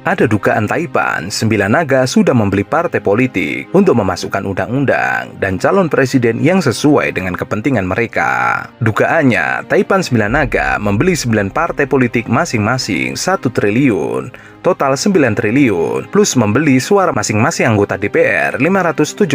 Ada dugaan Taipan, 9 naga sudah membeli partai politik untuk memasukkan undang-undang dan calon presiden yang sesuai dengan kepentingan mereka. Dugaannya, Taipan 9 naga membeli 9 partai politik masing-masing 1 triliun, total 9 triliun, plus membeli suara masing-masing anggota DPR 575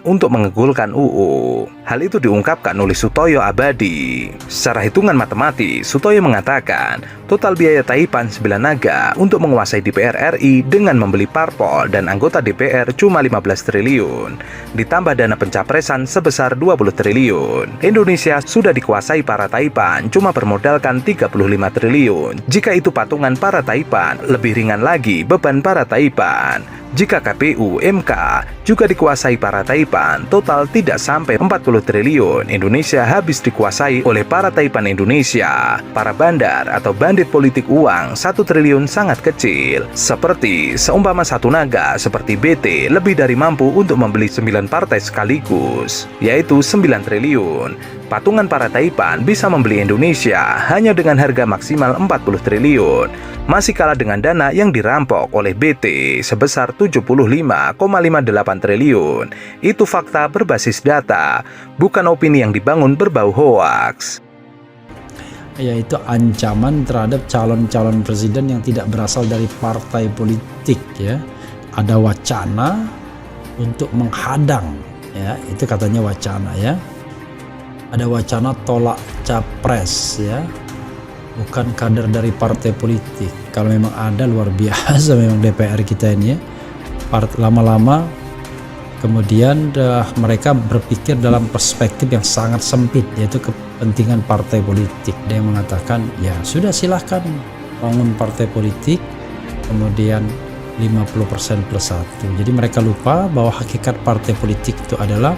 untuk mengegulkan UU. Hal itu diungkapkan oleh Sutoyo Abadi. Secara hitungan matematis, Sutoyo mengatakan, total biaya Taipan 9 naga untuk menguasai DPR RI dengan membeli parpol dan anggota DPR cuma 15 triliun, ditambah dana pencapresan sebesar 20 triliun. Indonesia sudah dikuasai para Taipan cuma bermodalkan 35 triliun. Jika itu patungan para Taipan, lebih ringan lagi beban para Taipan. Jika KPU, MK juga dikuasai para Taipan, total tidak sampai 40 triliun. Indonesia habis dikuasai oleh para Taipan Indonesia. Para bandar atau bandit politik uang 1 triliun sangat kecil. Seperti seumpama satu naga seperti BT lebih dari mampu untuk membeli 9 partai sekaligus, yaitu 9 triliun. Patungan para Taipan bisa membeli Indonesia hanya dengan harga maksimal 40 triliun. Masih kalah dengan dana yang dirampok oleh BT sebesar 75,58 triliun. Itu fakta berbasis data, bukan opini yang dibangun berbau hoaks. Yaitu ancaman terhadap calon-calon presiden yang tidak berasal dari partai politik, ya. Ada wacana untuk menghadang, ya, itu katanya wacana, ya. Ada wacana tolak capres, ya, bukan kader dari partai politik. Kalau memang ada, luar biasa memang DPR kita ini, ya. Lama-lama kemudian mereka berpikir dalam perspektif yang sangat sempit, yaitu kepentingan partai politik. Dia mengatakan, ya sudah, silahkan bangun partai politik, kemudian 50% plus 1. Jadi mereka lupa bahwa hakikat partai politik itu adalah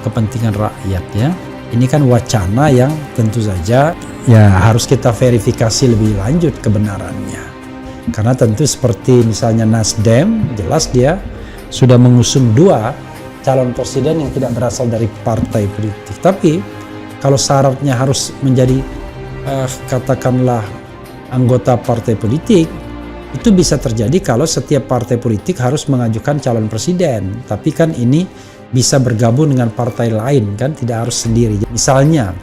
kepentingan rakyat, ya. Ini kan wacana yang tentu saja ya harus kita verifikasi lebih lanjut kebenarannya. Karena tentu seperti misalnya Nasdem, jelas dia sudah mengusung 2 calon presiden yang tidak berasal dari partai politik. Tapi kalau syaratnya harus menjadi katakanlah anggota partai politik, itu bisa terjadi kalau setiap partai politik harus mengajukan calon presiden. Tapi kan ini bisa bergabung dengan partai lain, kan, tidak harus sendiri. Misalnya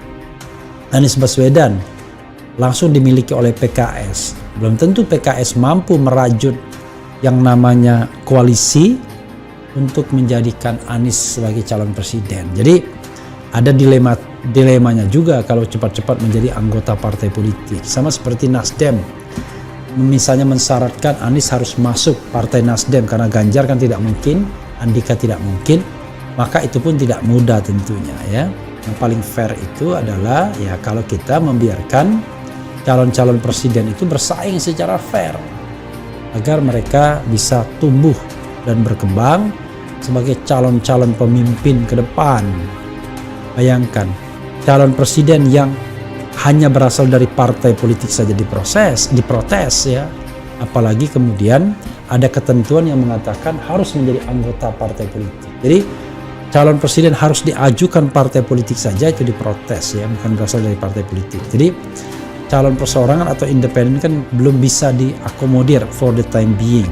Anies Baswedan langsung dimiliki oleh PKS, belum tentu PKS mampu merajut yang namanya koalisi untuk menjadikan Anies sebagai calon presiden. Jadi ada dilemanya juga kalau cepat-cepat menjadi anggota partai politik. Sama seperti Nasdem, misalnya mensyaratkan Anies harus masuk partai Nasdem karena Ganjar kan tidak mungkin, Andika tidak mungkin, maka itu pun tidak mudah tentunya, ya. Yang paling fair itu adalah ya kalau kita membiarkan calon-calon presiden itu bersaing secara fair agar mereka bisa tumbuh dan berkembang sebagai calon-calon pemimpin ke depan. Bayangkan, calon presiden yang hanya berasal dari partai politik saja diprotes, ya. Apalagi kemudian ada ketentuan yang mengatakan harus menjadi anggota partai politik. Jadi calon presiden harus diajukan partai politik saja, itu diprotes, ya, bukan berasal dari partai politik. Jadi calon perseorangan atau independen kan belum bisa diakomodir for the time being.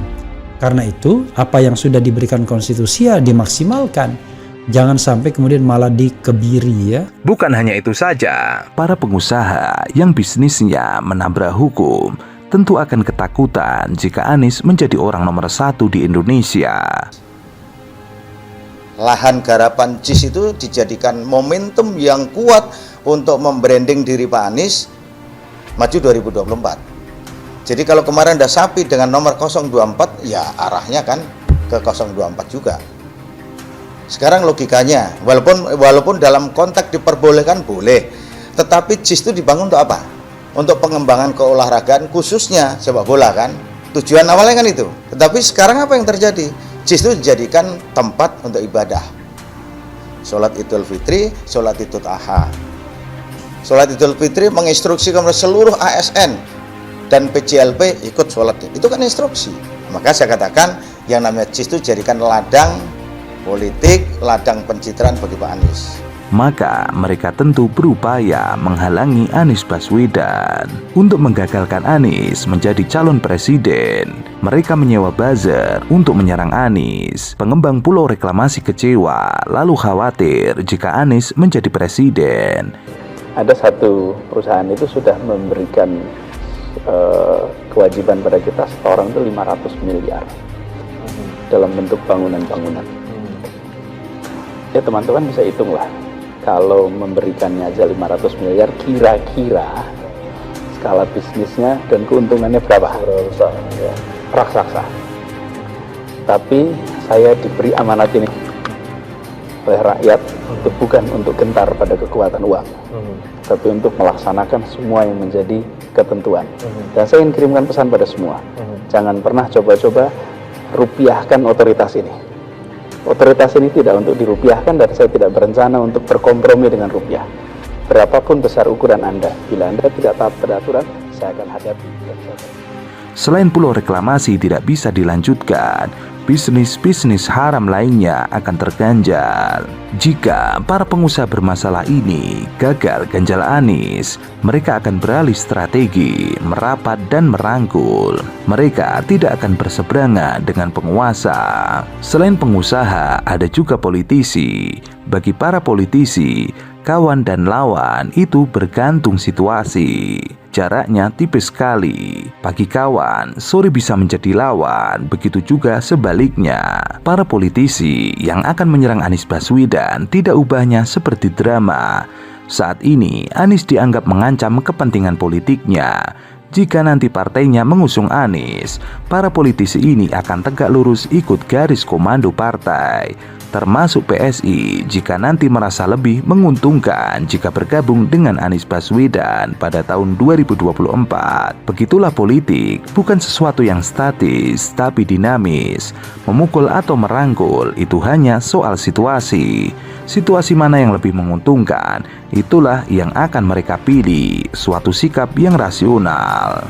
Karena itu apa yang sudah diberikan konstitusi ya dimaksimalkan. Jangan sampai kemudian malah dikebiri, ya. Bukan hanya itu saja, para pengusaha yang bisnisnya menabrak hukum tentu akan ketakutan jika Anies menjadi orang nomor 1 di Indonesia. Lahan garapan JIS itu dijadikan momentum yang kuat untuk membranding diri Pak Anies maju 2024. Jadi kalau kemarin ada sapi dengan nomor 024, ya arahnya kan ke 024 juga. Sekarang logikanya, walaupun dalam konteks diperbolehkan boleh, tetapi JIS itu dibangun untuk apa? Untuk pengembangan keolahragaan, khususnya sepak bola, kan. Tujuan awalnya kan itu. Tetapi sekarang apa yang terjadi? JIS itu dijadikan tempat untuk ibadah. Sholat Idul Fitri, sholat Idul Adha. Sholat Idul Fitri menginstruksikan seluruh ASN dan PJLP ikut sholat. Itu kan instruksi. Maka saya katakan yang namanya JIS itu jadikan ladang politik, ladang pencitraan bagi Pak Anies. maka mereka tentu berupaya menghalangi Anies Baswedan. Untuk menggagalkan Anies menjadi calon presiden, mereka menyewa buzzer untuk menyerang Anies. Pengembang pulau reklamasi kecewa, lalu khawatir jika Anies menjadi presiden. Ada satu perusahaan itu sudah memberikan kewajiban pada kita setoran itu 500 miliar dalam bentuk bangunan-bangunan. Ya teman-teman bisa hitung lah, kalau memberikannya aja 500 miliar, kira-kira skala bisnisnya dan keuntungannya berapa? Raksasa. Tapi saya diberi amanat ini oleh rakyat untuk bukan untuk gentar pada kekuatan uang, tapi untuk melaksanakan semua yang menjadi ketentuan. Dan saya ingin kirimkan pesan pada semua, jangan pernah coba-coba rupiahkan otoritas ini. Otoritas ini tidak untuk dirupiahkan, dan saya tidak berencana untuk berkompromi dengan rupiah. Berapapun besar ukuran Anda, bila Anda tidak taat pada aturan, saya akan hadapi. Selain pulau reklamasi tidak bisa dilanjutkan, bisnis-bisnis haram lainnya akan terganjal. Jika para pengusaha bermasalah ini gagal ganjal Anies, mereka akan beralih strategi, merapat dan merangkul. Mereka tidak akan berseberangan dengan penguasa. Selain pengusaha, ada juga politisi. Bagi para politisi, kawan dan lawan itu bergantung situasi. Jaraknya tipis sekali. Pagi kawan, sore bisa menjadi lawan. Begitu juga sebaliknya. Para politisi yang akan menyerang Anies Baswedan tidak ubahnya seperti drama. Saat ini Anies dianggap mengancam kepentingan politiknya. Jika nanti partainya mengusung Anies, para politisi ini akan tegak lurus ikut garis komando partai, termasuk PSI jika nanti merasa lebih menguntungkan jika bergabung dengan Anies Baswedan pada tahun 2024. Begitulah politik, bukan sesuatu yang statis tapi dinamis. Memukul atau merangkul itu hanya soal situasi. Situasi mana yang lebih menguntungkan, itulah yang akan mereka pilih, suatu sikap yang rasional.